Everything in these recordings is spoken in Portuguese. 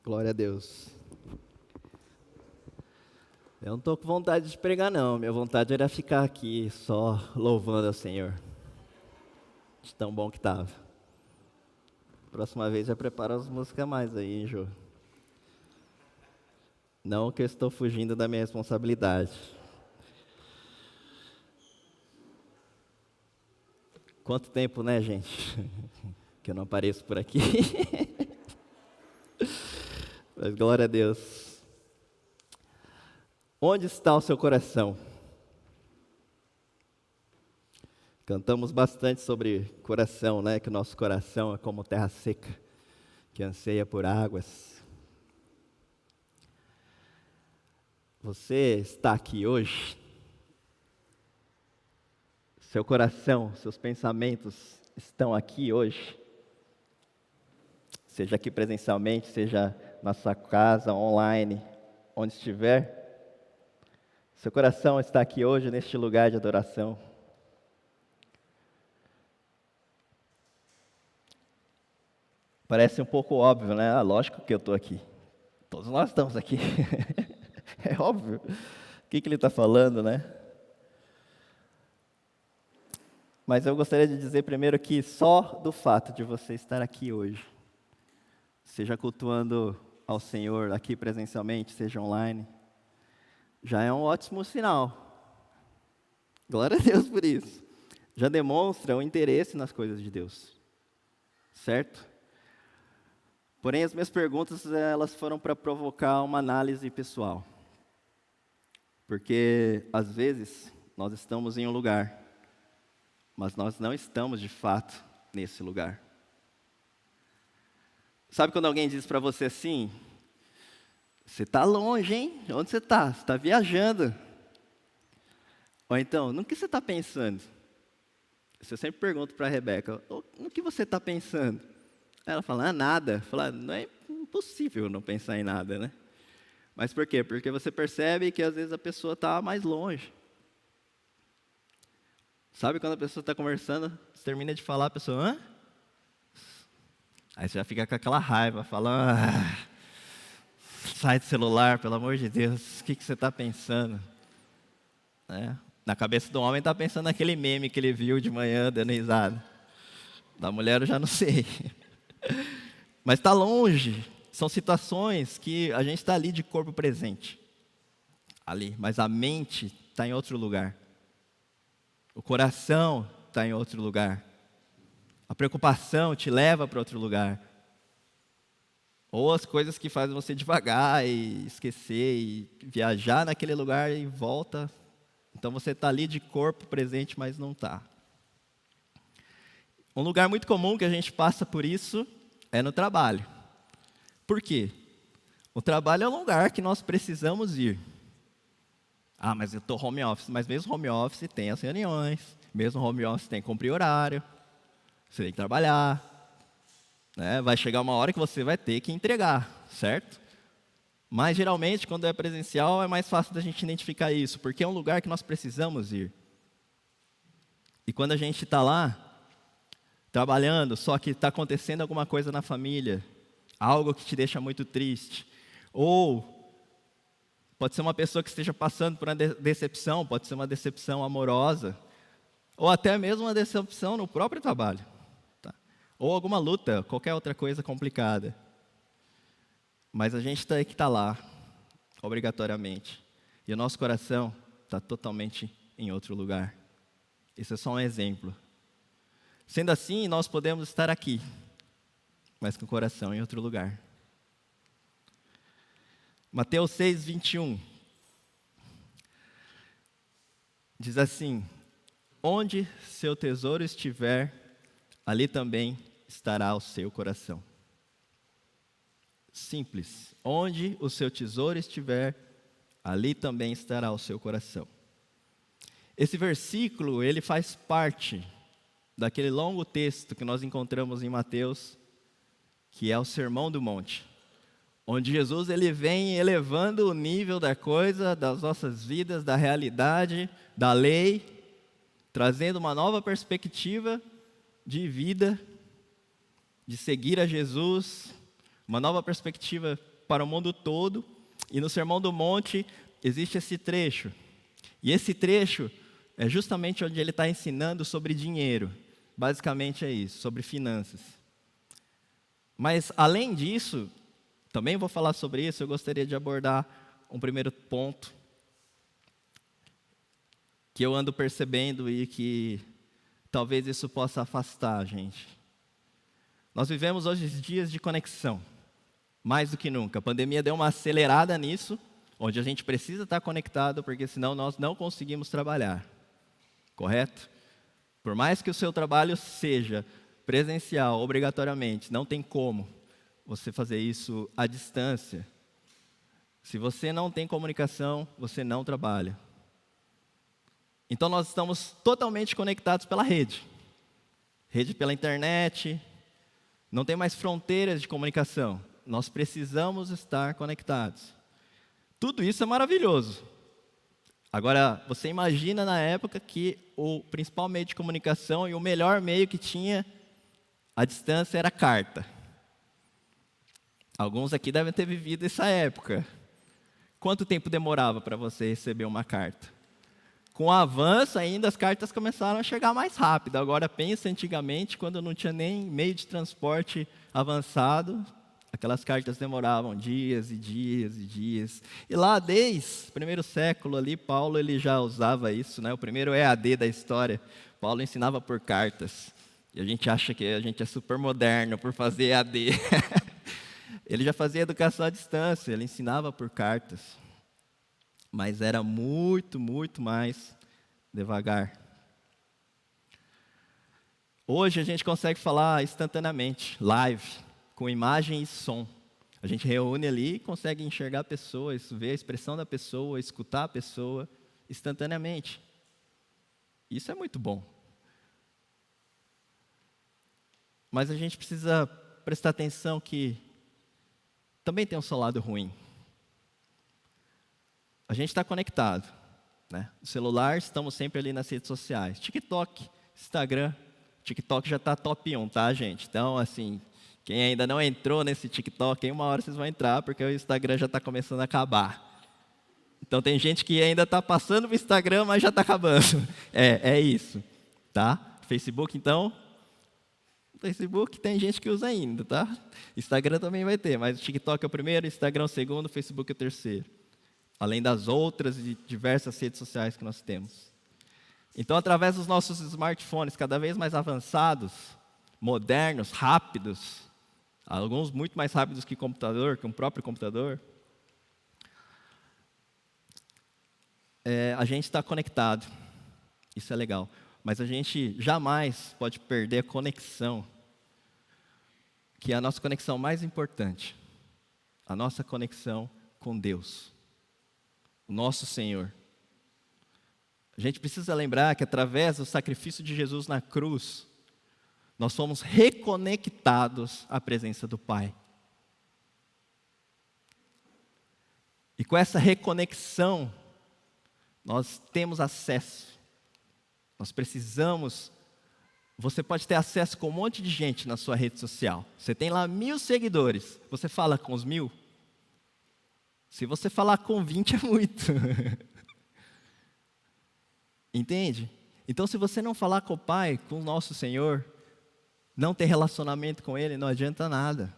Glória a Deus. Eu não estou com vontade de pregar, não. Minha vontade era ficar aqui só louvando ao Senhor. De tão bom que estava. Próxima vez já prepara as músicas a mais aí, hein, Jô? Não que eu estou fugindo da minha responsabilidade. Quanto tempo, né, gente? Que eu não apareço por aqui. Mas glória a Deus. Onde está o seu coração? Cantamos bastante sobre coração, né? Que o nosso coração é como terra seca, que anseia por águas. Você está aqui hoje? Seu coração, seus pensamentos estão aqui hoje? Seja aqui presencialmente, seja na sua casa, online, onde estiver. Seu coração está aqui hoje neste lugar de adoração. Parece um pouco óbvio, né? Lógico que eu estou aqui. Todos nós estamos aqui. É óbvio. O que ele está falando, né? Mas eu gostaria de dizer primeiro que só do fato de você estar aqui hoje, seja cultuando ao Senhor aqui presencialmente, seja online, já é um ótimo sinal. Glória a Deus por isso. Já demonstra o interesse nas coisas de Deus. Certo? Porém, as minhas perguntas, elas foram para provocar uma análise pessoal. Porque, às vezes, nós estamos em um lugar, mas nós não estamos, de fato, nesse lugar. Sabe quando alguém diz para você assim, você está longe, hein? Onde você está? Você está viajando. Ou então, no que você está pensando? Isso eu sempre pergunto para a Rebeca, no que você está pensando? Ela fala, nada. Fala, não é impossível não pensar em nada, né? Mas por quê? Porque você percebe que às vezes a pessoa está mais longe. Sabe quando a pessoa está conversando, você termina de falar, a pessoa, hã? Aí você já fica com aquela raiva, fala, sai do celular, pelo amor de Deus, o que você está pensando? Né? Na cabeça do homem está pensando naquele meme que ele viu de manhã, dando risada. Da mulher eu já não sei. Mas está longe. São situações que a gente está ali de corpo presente. Ali, mas a mente está em outro lugar. O coração está em outro lugar. A preocupação te leva para outro lugar. Ou as coisas que fazem você devagar e esquecer e viajar naquele lugar e volta. Então você está ali de corpo presente, mas não está. Um lugar muito comum que a gente passa por isso é no trabalho. Por quê? O trabalho é um lugar que nós precisamos ir. Mas eu estou home office. Mas mesmo home office tem as reuniões. Mesmo home office tem que cumprir horário. Você tem que trabalhar. Né? Vai chegar uma hora que você vai ter que entregar, certo? Mas geralmente quando é presencial é mais fácil da gente identificar isso. Porque é um lugar que nós precisamos ir. E quando a gente está lá, trabalhando, só que está acontecendo alguma coisa na família, algo que te deixa muito triste, ou pode ser uma pessoa que esteja passando por uma decepção, pode ser uma decepção amorosa, ou até mesmo uma decepção no próprio trabalho, tá? Ou alguma luta, qualquer outra coisa complicada. Mas a gente tem que estar lá, obrigatoriamente, e o nosso coração está totalmente em outro lugar. Isso é só um exemplo. Sendo assim, nós podemos estar aqui, mas com o coração em outro lugar. Mateus 6, 21. Diz assim, onde seu tesouro estiver, ali também estará o seu coração. Simples. Onde o seu tesouro estiver, ali também estará o seu coração. Esse versículo, ele faz parte daquele longo texto que nós encontramos em Mateus, que é o Sermão do Monte, onde Jesus ele vem elevando o nível da coisa, das nossas vidas, da realidade, da lei, trazendo uma nova perspectiva de vida, de seguir a Jesus, uma nova perspectiva para o mundo todo, e no Sermão do Monte existe esse trecho. E esse trecho é justamente onde ele está ensinando sobre dinheiro. Basicamente é isso, sobre finanças. Mas, além disso, também vou falar sobre isso, eu gostaria de abordar um primeiro ponto que eu ando percebendo e que talvez isso possa afastar a gente. Nós vivemos hoje dias de conexão, mais do que nunca. A pandemia deu uma acelerada nisso, onde a gente precisa estar conectado, porque senão nós não conseguimos trabalhar. Correto? Por mais que o seu trabalho seja presencial, obrigatoriamente, não tem como você fazer isso à distância. Se você não tem comunicação, você não trabalha. Então nós estamos totalmente conectados pela rede. Rede pela internet, não tem mais fronteiras de comunicação. Nós precisamos estar conectados. Tudo isso é maravilhoso. Agora, você imagina na época que o principal meio de comunicação e o melhor meio que tinha à distância era a carta. Alguns aqui devem ter vivido essa época. Quanto tempo demorava para você receber uma carta? Com o avanço ainda, as cartas começaram a chegar mais rápido. Agora, pensa antigamente, quando não tinha nem meio de transporte avançado, aquelas cartas demoravam dias e dias e dias. E lá, desde o primeiro século ali, Paulo ele já usava isso, né? O primeiro EAD da história. Paulo ensinava por cartas. E a gente acha que a gente é super moderno por fazer EAD. Ele já fazia educação à distância, ele ensinava por cartas. Mas era muito, muito mais devagar. Hoje a gente consegue falar instantaneamente, live, com imagem e som. A gente reúne ali e consegue enxergar a pessoa, ver a expressão da pessoa, escutar a pessoa instantaneamente. Isso é muito bom. Mas a gente precisa prestar atenção que também tem um seu lado ruim. A gente está conectado, né? O celular, estamos sempre ali nas redes sociais. TikTok, Instagram. TikTok já está top 1, tá, gente? Então, assim, quem ainda não entrou nesse TikTok, em uma hora vocês vão entrar, porque o Instagram já está começando a acabar. Então, tem gente que ainda está passando o Instagram, mas já está acabando. É isso, tá? Facebook, então... Facebook tem gente que usa ainda, tá? Instagram também vai ter, mas o TikTok é o primeiro, Instagram é o segundo, Facebook é o terceiro. Além das outras e diversas redes sociais que nós temos. Então, através dos nossos smartphones cada vez mais avançados, modernos, rápidos, alguns muito mais rápidos que computador, que um próprio computador, a gente está conectado. Isso é legal. Mas a gente jamais pode perder a conexão, que é a nossa conexão mais importante. A nossa conexão com Deus. O nosso Senhor. A gente precisa lembrar que através do sacrifício de Jesus na cruz, nós somos reconectados à presença do Pai. E com essa reconexão, nós temos acesso. Nós precisamos... Você pode ter acesso com um monte de gente na sua rede social. Você tem lá 1000 seguidores. Você fala com os 1000? Se você falar com 20 é muito. Entende? Então, se você não falar com o Pai, com o nosso Senhor, não ter relacionamento com Ele, não adianta nada.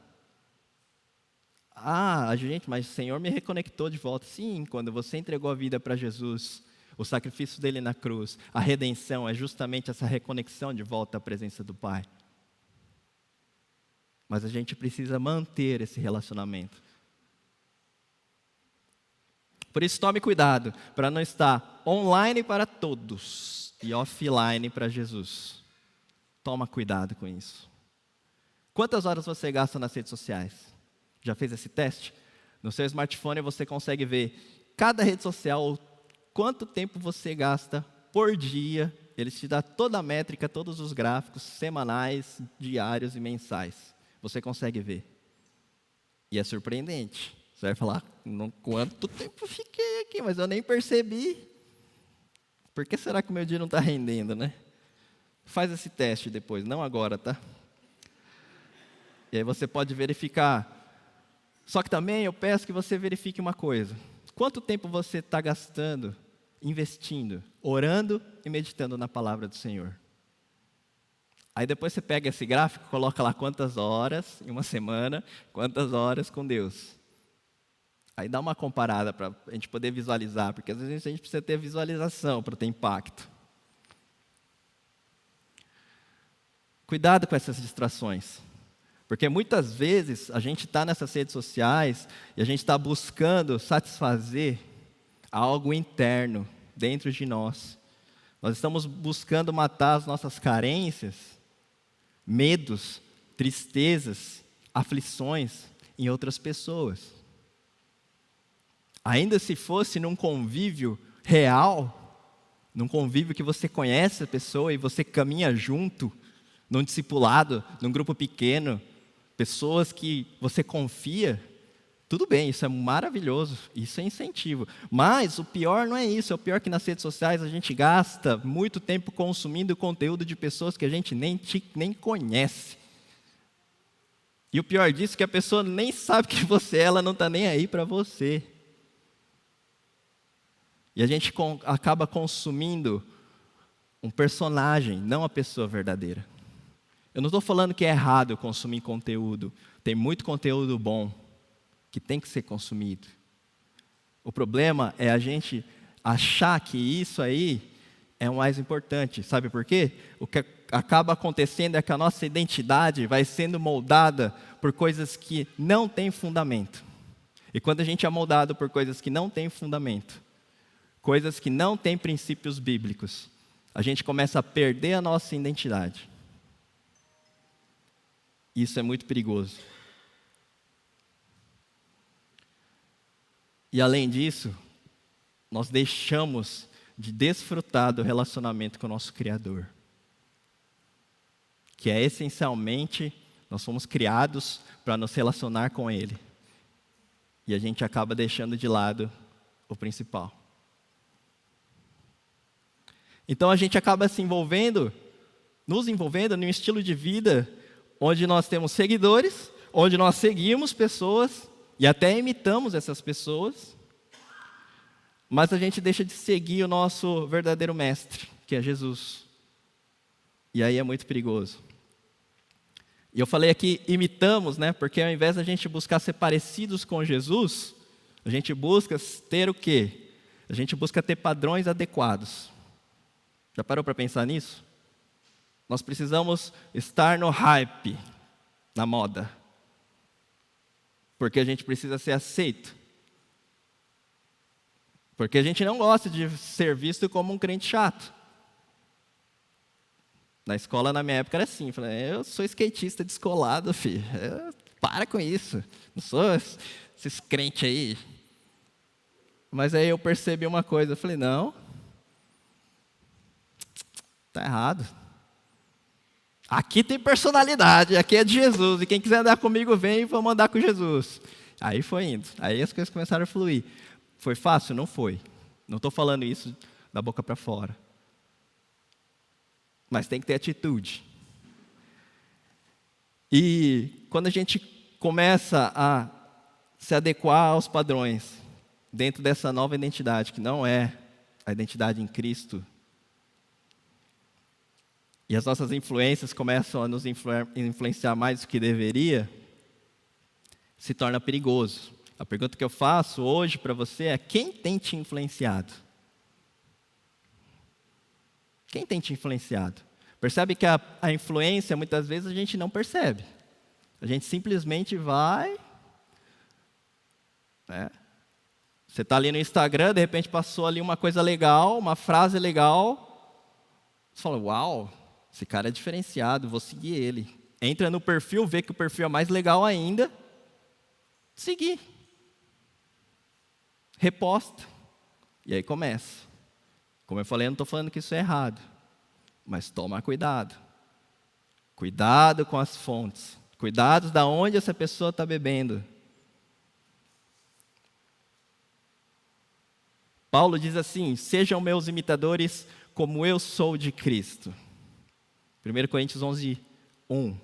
Mas o Senhor me reconectou de volta. Sim, quando você entregou a vida para Jesus, o sacrifício dele na cruz, a redenção é justamente essa reconexão de volta à presença do Pai. Mas a gente precisa manter esse relacionamento. Por isso, tome cuidado para não estar online para todos e offline para Jesus. Toma cuidado com isso. Quantas horas você gasta nas redes sociais? Já fez esse teste? No seu smartphone você consegue ver cada rede social, quanto tempo você gasta por dia. Ele te dá toda a métrica, todos os gráficos semanais, diários e mensais. Você consegue ver. E é surpreendente. Você vai falar, quanto tempo fiquei aqui, mas eu nem percebi. Por que será que o meu dia não está rendendo, né? Faz esse teste depois, não agora, tá? E aí você pode verificar Só que também eu peço que você verifique uma coisa. Quanto tempo você está gastando, investindo, orando e meditando na palavra do Senhor? Aí depois você pega esse gráfico, coloca lá quantas horas em uma semana, quantas horas com Deus. Aí dá uma comparada para a gente poder visualizar, porque às vezes a gente precisa ter visualização para ter impacto. Cuidado com essas distrações, porque muitas vezes a gente está nessas redes sociais e a gente está buscando satisfazer algo interno dentro de nós. Nós estamos buscando matar as nossas carências, medos, tristezas, aflições em outras pessoas. Ainda se fosse num convívio real, num convívio que você conhece a pessoa e você caminha junto, num discipulado, num grupo pequeno, pessoas que você confia, tudo bem, isso é maravilhoso, isso é incentivo. Mas o pior não é isso, é o pior que nas redes sociais a gente gasta muito tempo consumindo conteúdo de pessoas que a gente nem conhece. E o pior disso é que a pessoa nem sabe que você é, ela não está nem aí para você. E a gente acaba consumindo um personagem, não a pessoa verdadeira. Eu não estou falando que é errado eu consumir conteúdo, tem muito conteúdo bom que tem que ser consumido. O problema é a gente achar que isso aí é o mais importante. Sabe por quê? O que acaba acontecendo é que a nossa identidade vai sendo moldada por coisas que não têm fundamento. E quando a gente é moldado por coisas que não têm fundamento, coisas que não têm princípios bíblicos, a gente começa a perder a nossa identidade. Isso é muito perigoso. E além disso, nós deixamos de desfrutar do relacionamento com o nosso Criador. Que é essencialmente, nós fomos criados para nos relacionar com Ele. E a gente acaba deixando de lado o principal. Então a gente acaba nos envolvendo num estilo de vida onde nós temos seguidores, onde nós seguimos pessoas e até imitamos essas pessoas, mas a gente deixa de seguir o nosso verdadeiro mestre, que é Jesus. E aí é muito perigoso. E eu falei aqui imitamos, né? Porque ao invés da gente buscar ser parecidos com Jesus, a gente busca ter o quê? A gente busca ter padrões adequados. Já parou para pensar nisso? Nós precisamos estar no hype, na moda. Porque a gente precisa ser aceito. Porque a gente não gosta de ser visto como um crente chato. Na escola, na minha época, era assim. Eu sou skatista descolado, filho. Para com isso. Não sou esses crentes aí. Mas aí eu percebi uma coisa. Eu falei, não. Está errado. Aqui tem personalidade, aqui é de Jesus. E quem quiser andar comigo, vem e vamos andar com Jesus. Aí foi indo. Aí as coisas começaram a fluir. Foi fácil? Não foi. Não estou falando isso da boca para fora. Mas tem que ter atitude. E quando a gente começa a se adequar aos padrões, dentro dessa nova identidade, que não é a identidade em Cristo, e as nossas influências começam a nos influenciar mais do que deveria, se torna perigoso. A pergunta que eu faço hoje para você é: quem tem te influenciado? Quem tem te influenciado? Percebe que a influência, muitas vezes, a gente não percebe. A gente simplesmente vai... Você está ali no Instagram, de repente passou ali uma coisa legal, uma frase legal. Você fala, uau, esse cara é diferenciado, vou seguir ele. Entra no perfil, vê que o perfil é mais legal ainda. Seguir. Reposta. E aí começa. Como eu falei, eu não estou falando que isso é errado. Mas toma cuidado. Cuidado com as fontes. Cuidado de onde essa pessoa está bebendo. Paulo diz assim: sejam meus imitadores como eu sou de Cristo. 1 Coríntios 11, 1.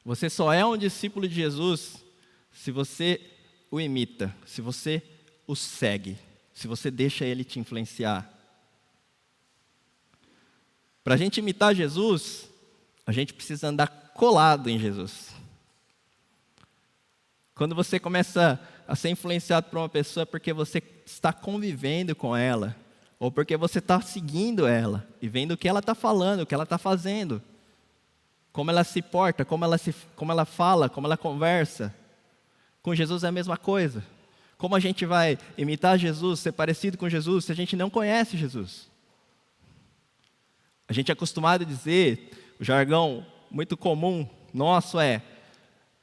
Você só é um discípulo de Jesus se você o imita, se você o segue, se você deixa ele te influenciar. Para a gente imitar Jesus, a gente precisa andar colado em Jesus. Quando você começa a ser influenciado por uma pessoa é porque você está convivendo com ela, ou porque você está seguindo ela e vendo o que ela está falando, o que ela está fazendo, como ela se porta, como ela fala, como ela conversa. Com Jesus é a mesma coisa. Como a gente vai imitar Jesus, ser parecido com Jesus, se a gente não conhece Jesus? A gente é acostumado a dizer, o jargão muito comum nosso é: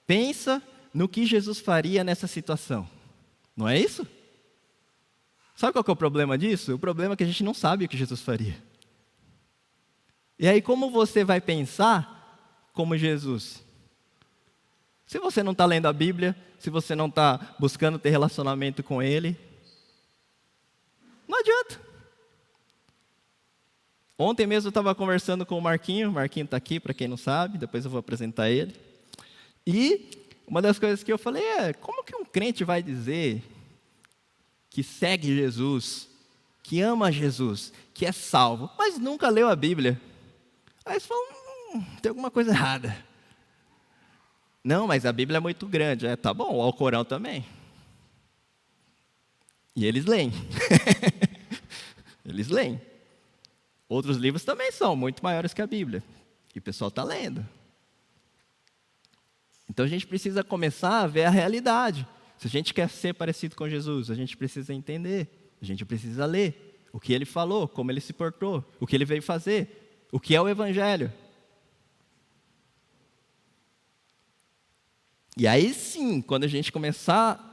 pensa no que Jesus faria nessa situação. Não é isso? Sabe qual que é o problema disso? O problema é que a gente não sabe o que Jesus faria. E aí, como você vai pensar como Jesus? Se você não está lendo a Bíblia, se você não está buscando ter relacionamento com Ele, não adianta. Ontem mesmo eu estava conversando com o Marquinho está aqui, para quem não sabe, depois eu vou apresentar ele. E uma das coisas que eu falei é, como que um crente vai dizer que segue Jesus, que ama Jesus, que é salvo, mas nunca leu a Bíblia? Aí eles falam, tem alguma coisa errada. Não, mas a Bíblia é muito grande. Tá bom, o Alcorão também. E eles leem. Eles leem. Outros livros também são muito maiores que a Bíblia. E o pessoal está lendo. Então a gente precisa começar a ver a realidade. Se a gente quer ser parecido com Jesus, a gente precisa entender. A gente precisa ler o que ele falou, como ele se portou, o que ele veio fazer, o que é o Evangelho. E aí sim, quando a gente começar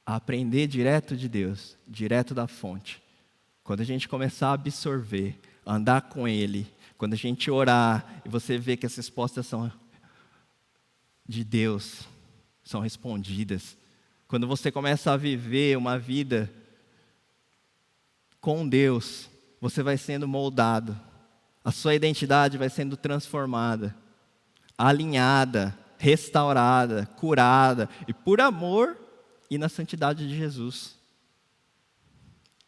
a aprender direto de Deus, direto da fonte, quando a gente começar a absorver, a andar com Ele, quando a gente orar e você vê que as respostas são de Deus, são respondidas, quando você começa a viver uma vida com Deus, você vai sendo moldado, a sua identidade vai sendo transformada, alinhada, restaurada, curada, e por amor e na santidade de Jesus.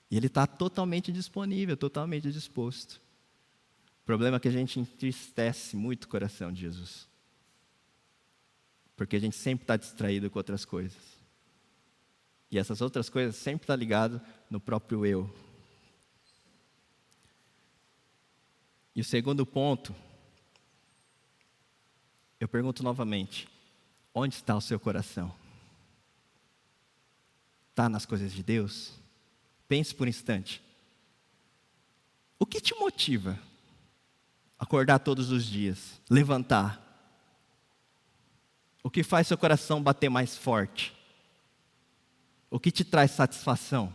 E Ele está totalmente disponível, totalmente disposto. O problema é que a gente entristece muito o coração de Jesus. Porque a gente sempre está distraído com outras coisas. E essas outras coisas sempre estão ligadas no próprio eu. E o segundo ponto, eu pergunto novamente, onde está o seu coração? Está nas coisas de Deus? Pense por um instante. O que te motiva a acordar todos os dias, levantar? O que faz seu coração bater mais forte? O que te traz satisfação?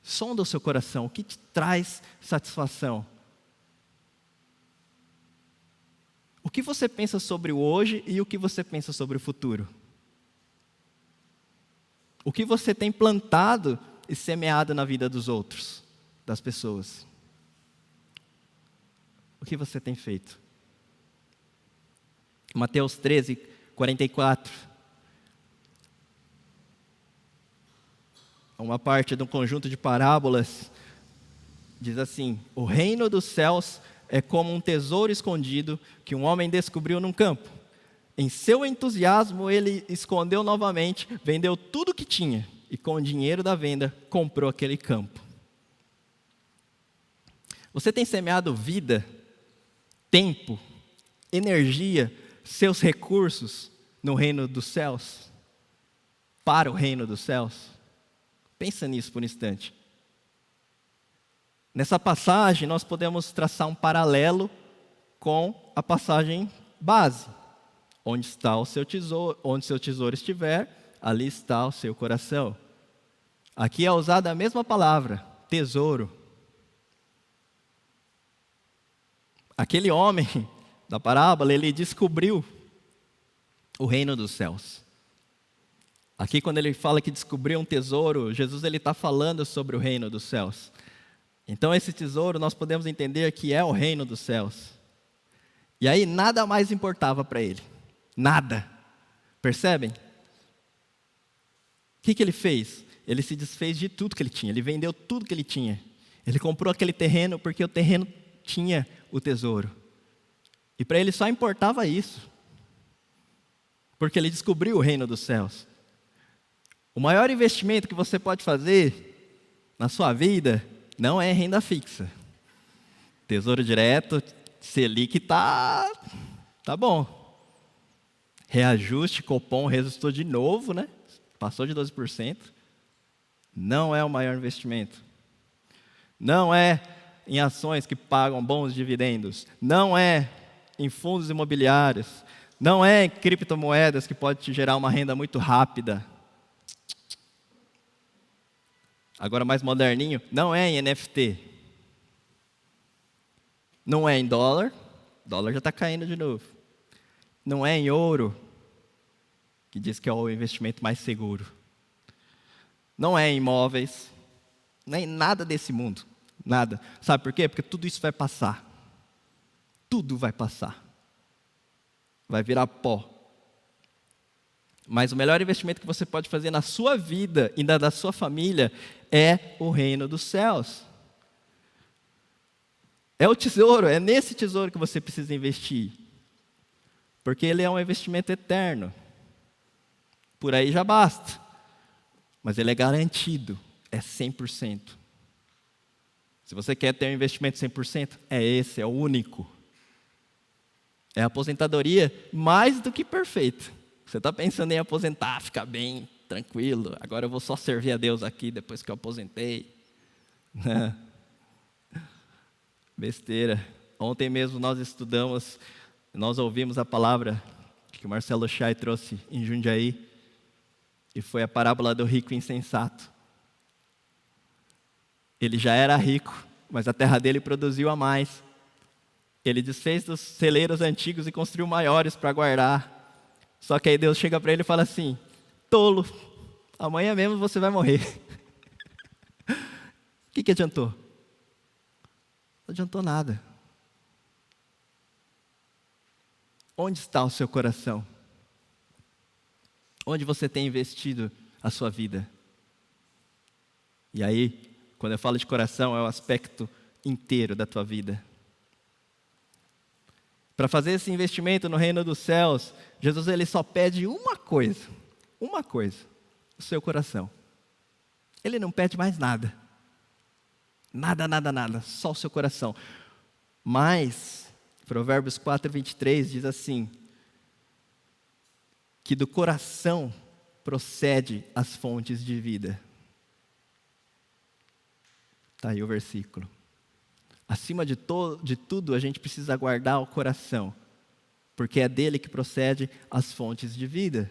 Sonda o seu coração, o que te traz satisfação? O que você pensa sobre o hoje e o que você pensa sobre o futuro? O que você tem plantado e semeado na vida dos outros, das pessoas? O que você tem feito? Mateus 13, 44. Uma parte de um conjunto de parábolas diz assim: o reino dos céus é como um tesouro escondido que um homem descobriu num campo. Em seu entusiasmo, ele escondeu novamente, vendeu tudo que tinha e com o dinheiro da venda comprou aquele campo. Você tem semeado vida, tempo, energia, seus recursos no reino dos céus? Para o reino dos céus? Pensa nisso por um instante. Nessa passagem, nós podemos traçar um paralelo com a passagem base. Onde está o seu tesouro, onde seu tesouro estiver, ali está o seu coração. Aqui é usada a mesma palavra, tesouro. Aquele homem da parábola, ele descobriu o reino dos céus. Aqui, quando ele fala que descobriu um tesouro, Jesus está falando sobre o reino dos céus. Então, esse tesouro nós podemos entender que é o reino dos céus. E aí nada mais importava para ele. Nada. Percebem? O que ele fez? Ele se desfez de tudo que ele tinha. Ele vendeu tudo que ele tinha. Ele comprou aquele terreno porque o terreno tinha o tesouro. E para ele só importava isso. Porque ele descobriu o reino dos céus. O maior investimento que você pode fazer na sua vida não é renda fixa. Tesouro direto, Selic tá bom. Reajuste, Copom ressuscitou de novo, né? Passou de 12%. Não é o maior investimento. Não é em ações que pagam bons dividendos. Não é em fundos imobiliários. Não é em criptomoedas que pode te gerar uma renda muito rápida. Agora mais moderninho, não é em NFT. Não é em dólar. Dólar já está caindo de novo. Não é em ouro, que diz que é o investimento mais seguro. Não é em imóveis. Nem nada desse mundo. Nada. Sabe por quê? Porque tudo isso vai passar. Tudo vai passar. Vai virar pó. Mas o melhor investimento que você pode fazer na sua vida e na da sua família é o reino dos céus. É o tesouro, é nesse tesouro que você precisa investir. Porque ele é um investimento eterno. Por aí já basta. Mas ele é garantido, é 100%. Se você quer ter um investimento 100%, é esse, é o único. É a aposentadoria mais do que perfeita. Você está pensando em aposentar, ficar bem, tranquilo. Agora eu vou só servir a Deus aqui depois que eu aposentei. Besteira. Ontem mesmo nós ouvimos a palavra que o Marcelo Chay trouxe em Jundiaí. E foi a parábola do rico insensato. Ele já era rico, mas a terra dele produziu a mais. Ele desfez dos celeiros antigos e construiu maiores para guardar. Só que aí Deus chega para ele e fala assim: tolo, amanhã mesmo você vai morrer. O que adiantou? Não adiantou nada. Onde está o seu coração? Onde você tem investido a sua vida? E aí, quando eu falo de coração, é o aspecto inteiro da tua vida. Para fazer esse investimento no reino dos céus, Jesus ele só pede uma coisa, o seu coração. Ele não pede mais nada. Nada, só o seu coração. Mas, Provérbios 4:23 diz assim, que do coração procede as fontes de vida. Está aí o versículo. Acima de tudo, a gente precisa guardar o coração, porque é dele que procede as fontes de vida.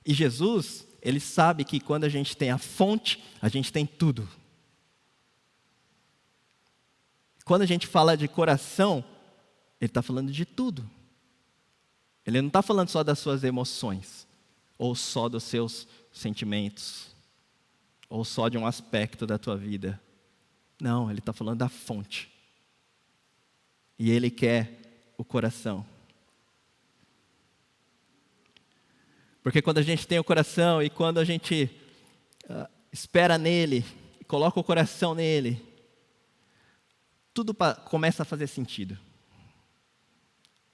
E Jesus, ele sabe que quando a gente tem a fonte, a gente tem tudo. Quando a gente fala de coração, ele está falando de tudo. Ele não está falando só das suas emoções, ou só dos seus sentimentos, ou só de um aspecto da tua vida. Não, ele está falando da fonte. E ele quer o coração. Porque quando a gente tem o coração e quando a gente espera nele, e coloca o coração nele, tudo começa a fazer sentido.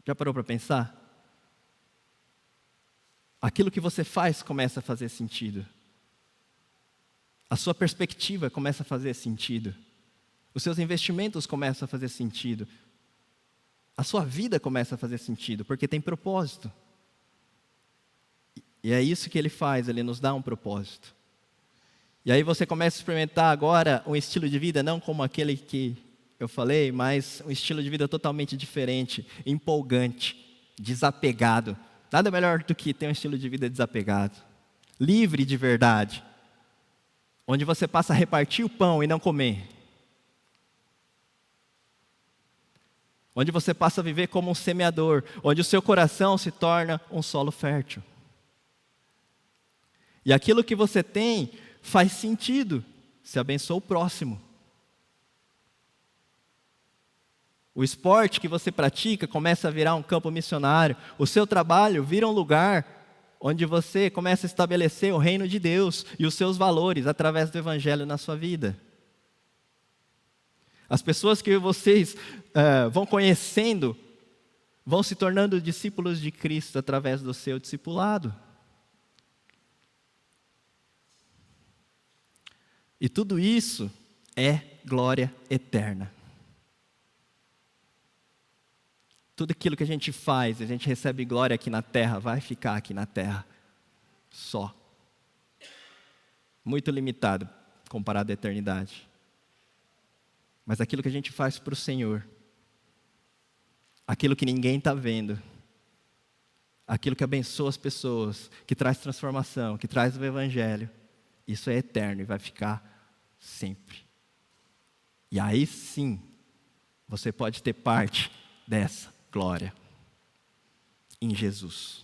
Já parou para pensar? Aquilo que você faz começa a fazer sentido. A sua perspectiva começa a fazer sentido. Os seus investimentos começam a fazer sentido. A sua vida começa a fazer sentido, porque tem propósito. E é isso que ele faz, ele nos dá um propósito. E aí você começa a experimentar agora um estilo de vida, não como aquele que eu falei, mas um estilo de vida totalmente diferente, empolgante, desapegado. Nada melhor do que ter um estilo de vida desapegado, livre de verdade, onde você passa a repartir o pão e não comer, onde você passa a viver como um semeador, onde o seu coração se torna um solo fértil. E aquilo que você tem faz sentido, se abençoa o próximo. O esporte que você pratica começa a virar um campo missionário. O seu trabalho vira um lugar onde você começa a estabelecer o reino de Deus e os seus valores através do evangelho na sua vida. As pessoas que vocês vão conhecendo vão se tornando discípulos de Cristo através do seu discipulado. E tudo isso é glória eterna. Tudo aquilo que a gente faz, a gente recebe glória aqui na terra, vai ficar aqui na terra. Só. Muito limitado comparado à eternidade. Mas aquilo que a gente faz para o Senhor, aquilo que ninguém está vendo, aquilo que abençoa as pessoas, que traz transformação, que traz o Evangelho, isso é eterno e vai ficar sempre. E aí sim, você pode ter parte dessa glória em Jesus.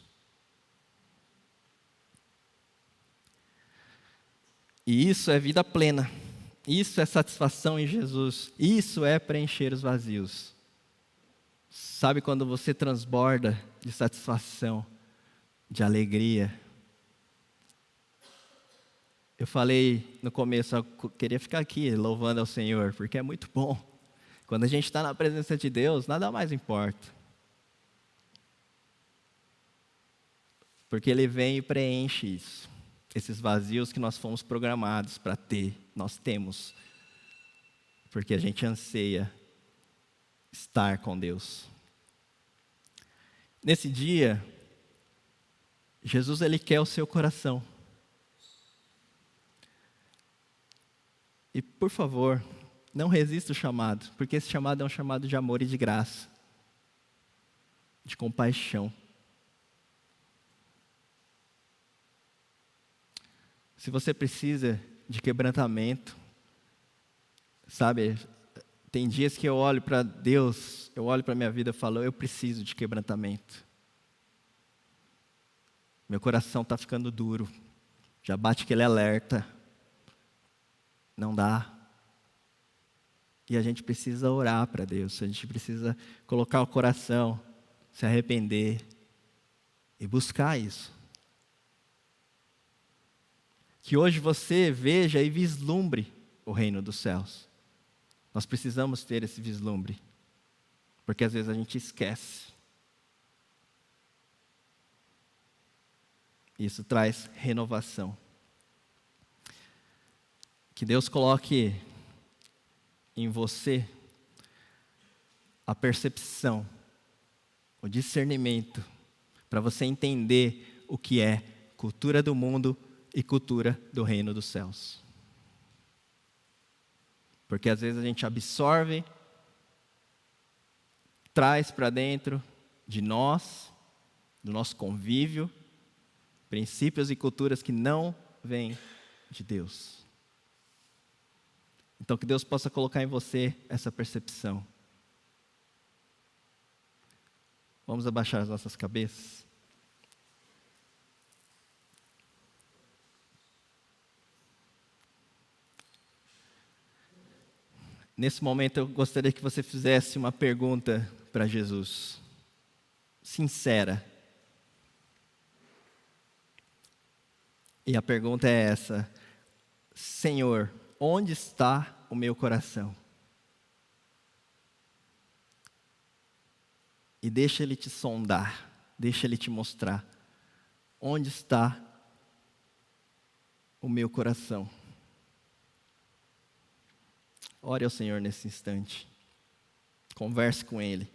E isso é vida plena. Isso é satisfação em Jesus. Isso é preencher os vazios. Sabe quando você transborda de satisfação, de alegria? Eu falei no começo, eu queria ficar aqui louvando ao Senhor, porque é muito bom. Quando a gente está na presença de Deus, nada mais importa. Porque Ele vem e preenche isso. Esses vazios que nós fomos programados para ter, nós temos. Porque a gente anseia estar com Deus. Nesse dia, Jesus Ele quer o seu coração. E por favor, não resista o chamado, porque esse chamado é um chamado de amor e de graça, de compaixão. Se você precisa de quebrantamento, sabe, tem dias que eu olho para Deus, eu olho para a minha vida e falo, eu preciso de quebrantamento. Meu coração está ficando duro, já bate aquele alerta, não dá. E a gente precisa orar para Deus, a gente precisa colocar o coração, se arrepender e buscar isso. Que hoje você veja e vislumbre o reino dos céus. Nós precisamos ter esse vislumbre, porque às vezes a gente esquece. Isso traz renovação. Que Deus coloque em você a percepção, o discernimento, para você entender o que é cultura do mundo e cultura do reino dos céus. Porque às vezes a gente absorve, traz para dentro de nós, do nosso convívio, princípios e culturas que não vêm de Deus. Então que Deus possa colocar em você essa percepção. Vamos abaixar as nossas cabeças. Nesse momento eu gostaria que você fizesse uma pergunta para Jesus, sincera. E a pergunta é essa: Senhor, onde está o meu coração? E deixa Ele te sondar, deixa Ele te mostrar onde está o meu coração. Ore ao Senhor nesse instante. Converse com Ele.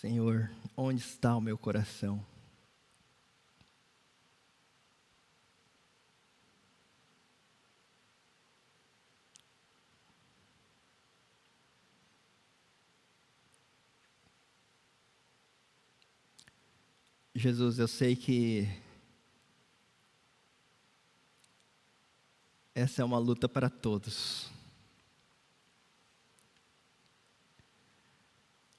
Senhor, onde está o meu coração? Jesus, eu sei que essa é uma luta para todos.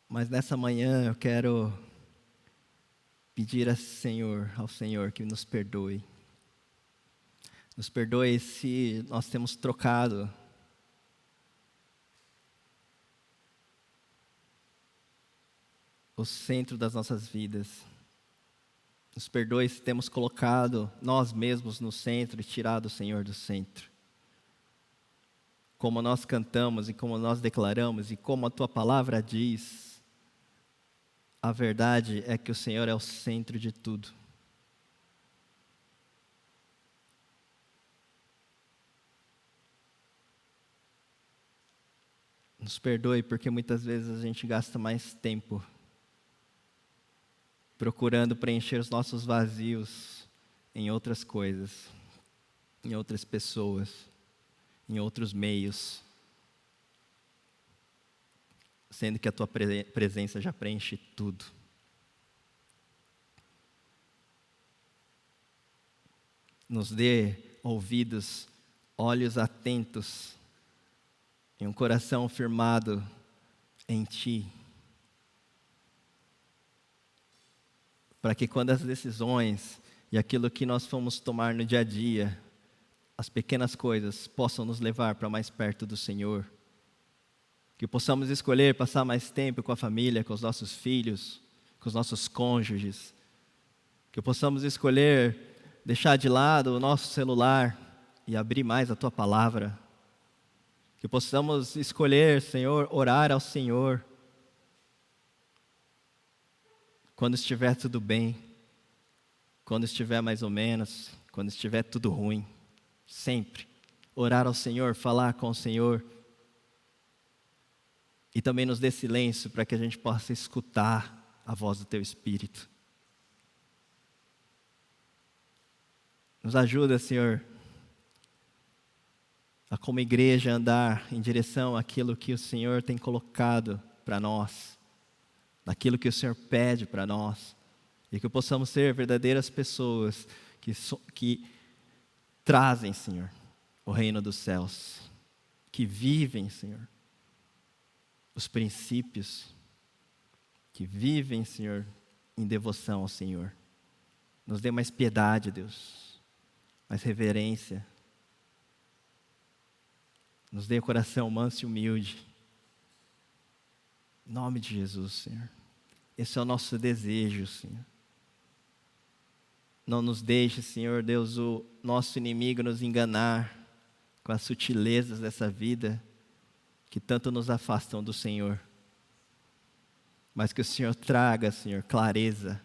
Mas nessa manhã eu quero pedir ao Senhor que nos perdoe. Nos perdoe se nós temos trocado o centro das nossas vidas. Nos perdoe se temos colocado nós mesmos no centro e tirado o Senhor do centro. Como nós cantamos e como nós declaramos e como a Tua palavra diz, a verdade é que o Senhor é o centro de tudo. Nos perdoe porque muitas vezes a gente gasta mais tempo procurando preencher os nossos vazios em outras coisas, em outras pessoas, em outros meios, sendo que a Tua presença já preenche tudo. Nos dê ouvidos, olhos atentos e um coração firmado em Ti, para que quando as decisões e aquilo que nós fomos tomar no dia a dia, as pequenas coisas possam nos levar para mais perto do Senhor, que possamos escolher passar mais tempo com a família, com os nossos filhos, com os nossos cônjuges, que possamos escolher deixar de lado o nosso celular e abrir mais a Tua palavra, que possamos escolher, Senhor, orar ao Senhor, quando estiver tudo bem, quando estiver mais ou menos, quando estiver tudo ruim, sempre orar ao Senhor, falar com o Senhor, e também nos dê silêncio para que a gente possa escutar a voz do Teu Espírito. Nos ajuda, Senhor, a como igreja andar em direção àquilo que o Senhor tem colocado para nós, daquilo que o Senhor pede para nós, e que possamos ser verdadeiras pessoas que trazem, Senhor, o reino dos céus, que vivem, Senhor, os princípios, que vivem, Senhor, em devoção ao Senhor. Nos dê mais piedade, Deus, mais reverência, nos dê o coração manso e humilde, em nome de Jesus, Senhor. Esse é o nosso desejo, Senhor. Não nos deixe, Senhor Deus, o nosso inimigo nos enganar com as sutilezas dessa vida que tanto nos afastam do Senhor. Mas que o Senhor traga, Senhor, clareza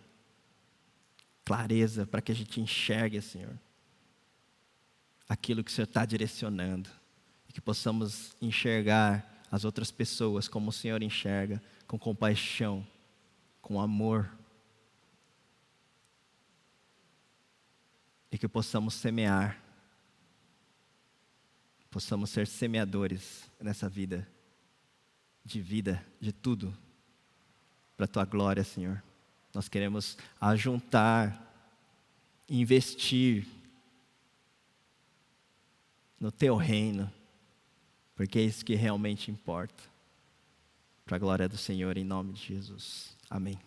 para que a gente enxergue, Senhor, aquilo que o Senhor está direcionando. E que possamos enxergar as outras pessoas como o Senhor enxerga, com compaixão, com amor. E que possamos semear, possamos ser semeadores nessa vida, de tudo, para a Tua glória, Senhor. Nós queremos ajuntar, investir no Teu reino, porque é isso que realmente importa. Para a glória do Senhor, em nome de Jesus. Amém.